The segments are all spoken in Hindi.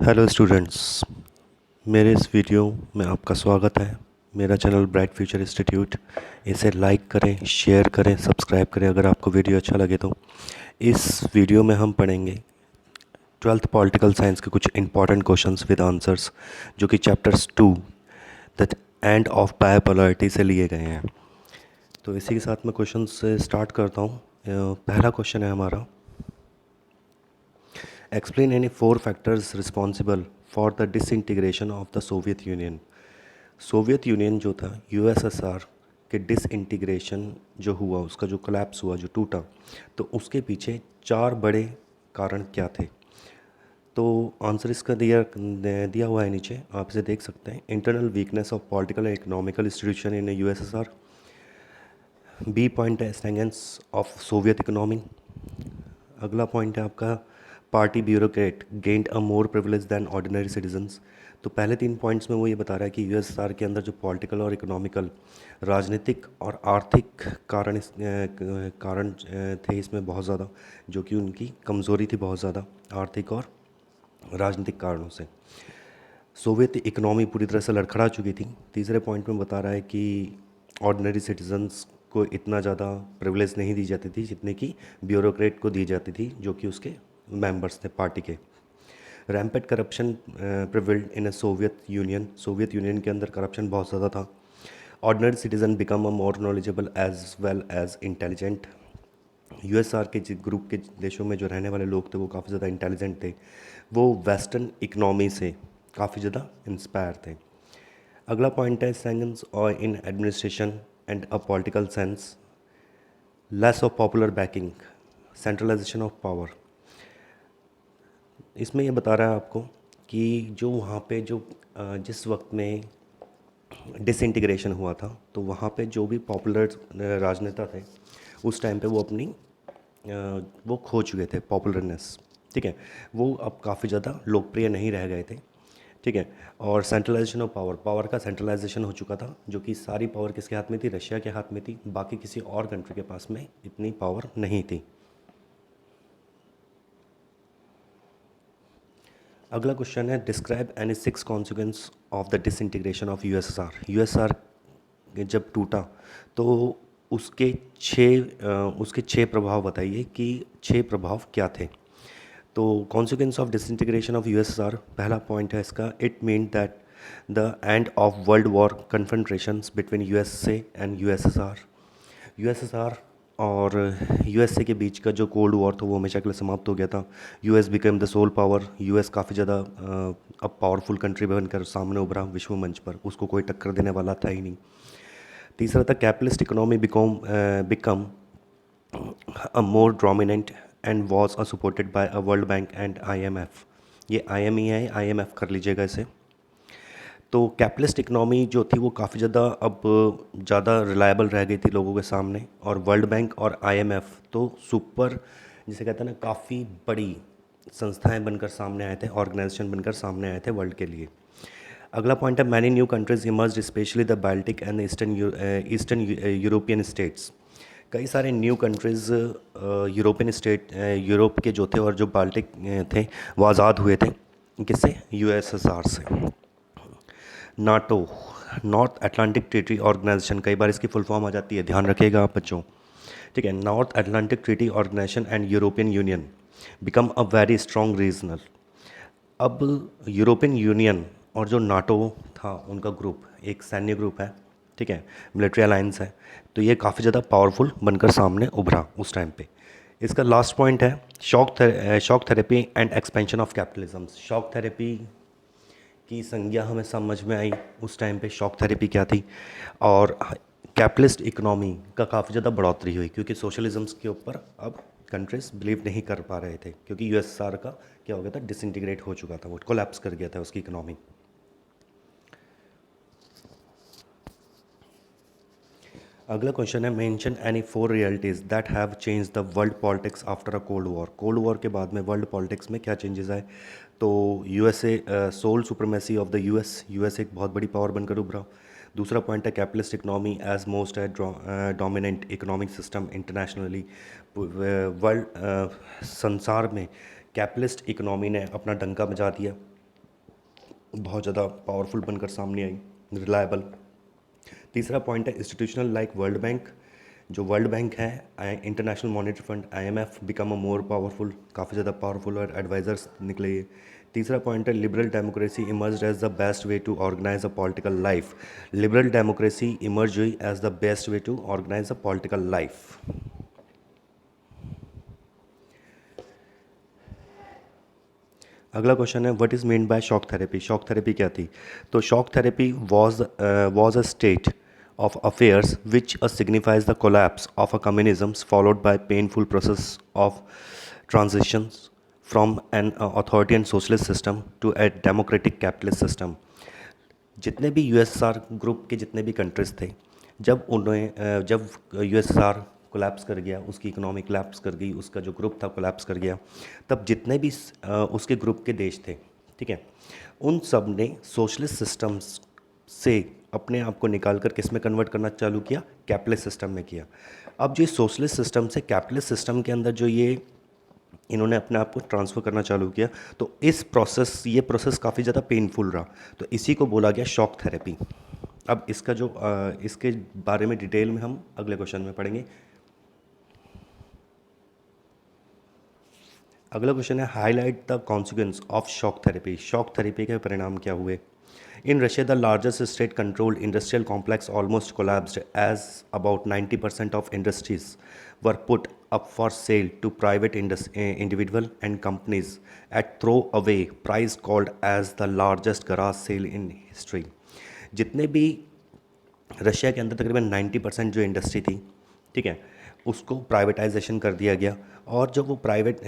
हेलो स्टूडेंट्स, मेरे इस वीडियो में आपका स्वागत है। मेरा चैनल ब्राइट फ्यूचर इंस्टीट्यूट, इसे लाइक करें, शेयर करें, सब्सक्राइब करें अगर आपको वीडियो अच्छा लगे तो। इस वीडियो में हम पढ़ेंगे 12th पॉलिटिकल साइंस के कुछ इंपॉर्टेंट क्वेश्चंस विद आंसर्स, जो कि चैप्टर्स 2 द एंड ऑफ बायोपोलैरिटी से लिए गए हैं। तो इसी के साथ मैं क्वेश्चन से स्टार्ट करता हूँ। पहला क्वेश्चन है हमारा, explain any 4 factors responsible for the disintegration of the Soviet union. Soviet union जो था, यूएसएसआर के डिसइंटीग्रेशन जो हुआ, उसका जो कोलैप्स हुआ, जो टूटा, तो उसके पीछे 4 बड़े कारण क्या थे। तो आंसर इसका दिया हुआ है नीचे, आप इसे देख सकते हैं। Internal weakness of political and economical institution in USSR. B point है स्टैगनेंस ऑफ सोवियत इकोनॉमी। अगला पॉइंट है आपका, party bureaucrat gained a more privilege than ordinary citizens. तो पहले 3 पॉइंट्स में वो ये बता रहा है कि यूएसएसआर के अंदर जो पॉलिटिकल और इकोनॉमिकल, राजनीतिक और आर्थिक कारण थे इसमें बहुत ज़्यादा, जो कि उनकी कमज़ोरी थी बहुत ज़्यादा आर्थिक और राजनीतिक कारणों से। सोवियत इकोनॉमी पूरी तरह से लड़खड़ा चुकी थी। तीसरे पॉइंट में बता रहा है कि ऑर्डिनरी सिटीजन्स को इतना ज़्यादा प्रिविलेज नहीं दी जाती थी जितने कि ब्यूरोक्रेट को दी जाती थी, जो कि उसके मेंबर्स थे पार्टी के। Rampant corruption prevailed in Soviet Union के अंदर करप्शन बहुत ज़्यादा था। Ordinary citizen become a more knowledgeable as well as intelligent. USSR के ग्रुप के देशों में जो रहने वाले लोग थे वो काफ़ी ज़्यादा इंटेलिजेंट थे, वो वेस्टर्न इकनॉमी से काफ़ी ज़्यादा इंस्पायर थे। अगला पॉइंट है, सेंगन्स और in administration and a political sense, less of popular backing, centralization of power. इसमें ये बता रहा है आपको कि जो वहाँ पे जो जिस वक्त में डिसइंटीग्रेशन हुआ था, तो वहाँ पे जो भी पॉपुलर राजनेता थे उस टाइम पे वो अपनी वो खो चुके थे पॉपुलरनेस। ठीक है, वो अब काफ़ी ज़्यादा लोकप्रिय नहीं रह गए थे। ठीक है, और सेंट्रलाइजेशन ऑफ पावर का सेंट्रलाइजेशन हो चुका था, जो कि सारी पावर किसके हाथ में थी? रशिया के हाथ में थी। बाकी किसी और कंट्री के पास में इतनी पावर नहीं थी। अगला क्वेश्चन है, describe any 6 consequence of the disintegration of USSR. USR जब टूटा तो उसके 6 प्रभाव बताइए कि 6 प्रभाव क्या थे। तो consequence of disintegration of USSR, पहला पॉइंट है इसका, it mean that the end of world war confrontations between USA and USSR. USSR और यूएसए के बीच का जो कोल्ड वॉर था वो हमेशा के लिए समाप्त हो गया था। US became the sole power. US काफ़ी ज़्यादा अब पावरफुल कंट्री बनकर सामने उभरा विश्व मंच पर, उसको कोई टक्कर देने वाला था ही नहीं। तीसरा था, capitalist economy become a more dominant and was supported by a world bank and IMF. ये आईएमई है, आईएमएफ कर लीजिएगा इसे। तो कैपिटलिस्ट इकनॉमी जो थी वो काफ़ी ज़्यादा अब ज़्यादा रिलायबल रह गई थी लोगों के सामने, और वर्ल्ड बैंक और आईएमएफ तो सुपर, जिसे कहते हैं ना, काफ़ी बड़ी संस्थाएं बनकर सामने आए थे, ऑर्गेनाइजेशन बनकर सामने आए थे वर्ल्ड के लिए। अगला पॉइंट है, many new countries emerge specially the Baltic and eastern European states. कई सारे new countries European state, Europe के जो थे और जो बाल्टिक थे, वो आज़ाद हुए थे। किससे? यूएसएसआर से। NATO, North Atlantic Treaty Organization, कई बार इसकी फुल फॉर्म आ जाती है, ध्यान रखिएगा आप बच्चों। ठीक है, North Atlantic Treaty Organization and European Union become a very strong regional. अब यूरोपियन यूनियन और जो नाटो था उनका ग्रुप, एक सैन्य ग्रुप है, ठीक है, मिलिट्री अलायंस है, तो ये काफ़ी ज़्यादा पावरफुल बनकर सामने उभरा उस टाइम पे। इसका लास्ट पॉइंट है, shock therapy and expansion of capitalism. Shock therapy की संज्ञा हमें समझ में आई उस टाइम पे, शॉक थेरेपी क्या थी, और कैपिटलिस्ट इकोनॉमी का काफ़ी ज़्यादा बढ़ोतरी हुई, क्योंकि सोशलिज्म्स के ऊपर अब कंट्रीज बिलीव नहीं कर पा रहे थे, क्योंकि यूएसएसआर का क्या हो गया था? डिसइंटीग्रेट हो चुका था, वो कोलैप्स कर गया था उसकी इकोनॉमी। अगला क्वेश्चन है, mention any 4 realities that have change the world politics after a cold war. Cold war के बाद में वर्ल्ड पॉलिटिक्स में क्या चेंजेस आए? तो USA, sole supremacy of the US एक बहुत बड़ी पावर बनकर उभरा। दूसरा पॉइंट है, capitalist economy as most dominant economic system internationally. World संसार में कैपिटलिस्ट इकोनॉमी ने अपना डंका बजा दिया। बहुत ज़्यादा पावरफुल बनकर सामने आई, रिलायबल। तीसरा पॉइंट है इंस्टीट्यूशनल लाइक वर्ल्ड बैंक। जो वर्ल्ड बैंक है, international monetary fund IMF become a more powerful, काफ़ी ज़्यादा पावरफुल और एडवाइजर्स निकले ये। तीसरा पॉइंट है liberal democracy emerge as the best way to organise a political life. Liberal democracy emerge हुई as the best way to organise a political life. अगला क्वेश्चन है what is mean by shock therapy. Shock therapy क्या थी? तो shock therapy was a state of affairs which signifies the collapse of a communism followed by painful process of transitions from an authoritarian socialist system to a democratic capitalist system। जितने भी यूएसएसआर ग्रुप के जितने भी कंट्रीज थे, जब यूएसएसआर कोलैप्स कर गया, उसकी इकोनॉमी कोलैप्स कर गई, उसका जो ग्रुप था कोलैप्स कर गया, तब जितने भी उसके ग्रुप के देश थे, ठीक है, उन सब ने सोशलिस्ट सिस्टम्स से अपने आप को निकाल कर किस में कन्वर्ट करना चालू किया? कैपिटलिस्ट सिस्टम में किया। अब जो सोशलिस्ट सिस्टम से कैपिटलिस्ट सिस्टम के अंदर जो ये इन्होंने अपने आप को ट्रांसफ़र करना चालू किया, तो ये प्रोसेस काफ़ी ज़्यादा पेनफुल रहा, तो इसी को बोला गया शॉक थेरेपी। अब इसके बारे में डिटेल में हम अगले क्वेश्चन में पढ़ेंगे। अगला क्वेश्चन है highlight the consequence of shock therapy. Shock therapy के परिणाम क्या हुए? In Russia the largest state controlled industrial complex almost collapsed as about 90% of industries were put up for sale to private individual and companies at throw away price called as the largest garage sale in history. जितने भी रशिया के अंदर तकरीबन 90% जो इंडस्ट्री थी, ठीक है, उसको प्राइवेटाइजेशन कर दिया गया, और जब वो प्राइवेट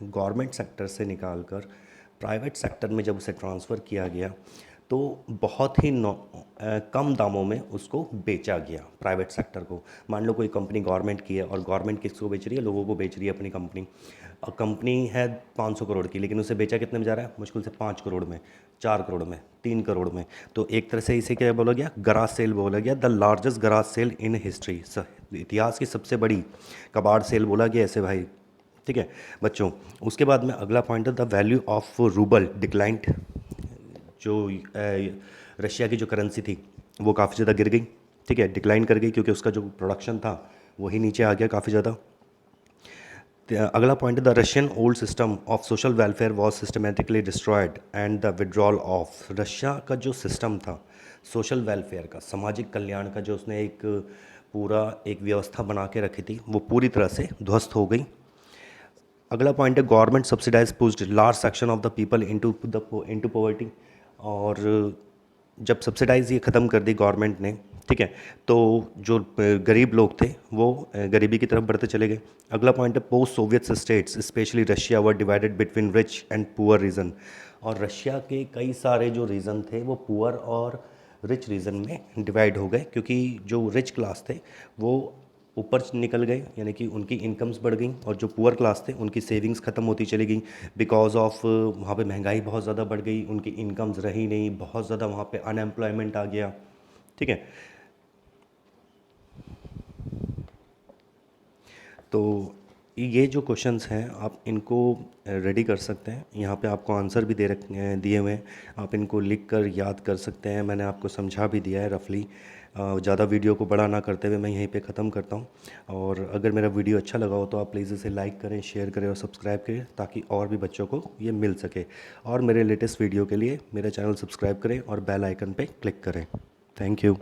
गवर्नमेंट सेक्टर से निकाल कर प्राइवेट सेक्टर में जब उसे ट्रांसफ़र किया गया, तो बहुत ही कम दामों में उसको बेचा गया प्राइवेट सेक्टर को। मान लो कोई कंपनी गवर्नमेंट की है, और गवर्नमेंट किसको बेच रही है? लोगों को बेच रही है अपनी कंपनी। और कंपनी है 500 करोड़ की, लेकिन उसे बेचा कितने में जा रहा है? मुश्किल से 5 करोड़ में, 4 करोड़ में, 3 करोड़ में। तो एक तरह से इसे क्या बोला गया? गराज सेल बोला गया, the largest garage sale in history. इतिहास की सबसे बड़ी कबाड़ सेल बोला गया ऐसे भाई, ठीक है बच्चों। उसके बाद में अगला पॉइंट है the value of rouble declined. जो रशिया की जो करेंसी थी वो काफ़ी ज़्यादा गिर गई, ठीक है, डिक्लाइन कर गई, क्योंकि उसका जो प्रोडक्शन था वही नीचे आ गया काफ़ी ज़्यादा। अगला पॉइंट है the Russian old system of social welfare was systematically destroyed and the withdrawal of. Russia का जो सिस्टम था सोशल वेलफेयर का, सामाजिक कल्याण का, जो उसने एक व्यवस्था बना के रखी थी, वो पूरी तरह से ध्वस्त हो गई। अगला पॉइंट है government subsidize pushed large section of the people into poverty. और जब सब्सिडाइज ये ख़त्म कर दी गवर्नमेंट ने, ठीक है, तो जो गरीब लोग थे वो गरीबी की तरफ बढ़ते चले गए। अगला पॉइंट है post Soviet states specially Russia were divided between rich and poor region. और रशिया के कई सारे जो रीजन थे वो पुअर और रिच रीजन में डिवाइड हो गए, क्योंकि जो रिच क्लास थे वो ऊपर निकल गए, यानी कि उनकी इनकम्स बढ़ गई, और जो पुअर क्लास थे उनकी सेविंग्स ख़त्म होती चली गई, बिकॉज ऑफ वहाँ पे महंगाई बहुत ज़्यादा बढ़ गई, उनकी इनकम्स रही नहीं, बहुत ज़्यादा वहाँ पे अनएम्प्लॉयमेंट आ गया, ठीक है। तो ये जो क्वेश्चंस हैं आप इनको रेडी कर सकते हैं, यहाँ पे आपको आंसर भी दिए हुए हैं, आप इनको लिख कर याद कर सकते हैं। मैंने आपको समझा भी दिया है रफली। ज़्यादा वीडियो को बड़ा ना करते हुए मैं यहीं पे ख़त्म करता हूँ। और अगर मेरा वीडियो अच्छा लगा हो तो आप प्लीज़ इसे लाइक करें, शेयर करें और सब्सक्राइब करें, ताकि और भी बच्चों को ये मिल सके। और मेरे लेटेस्ट वीडियो के लिए मेरा चैनल सब्सक्राइब करें और बेल आइकन पे क्लिक करें। Thank you.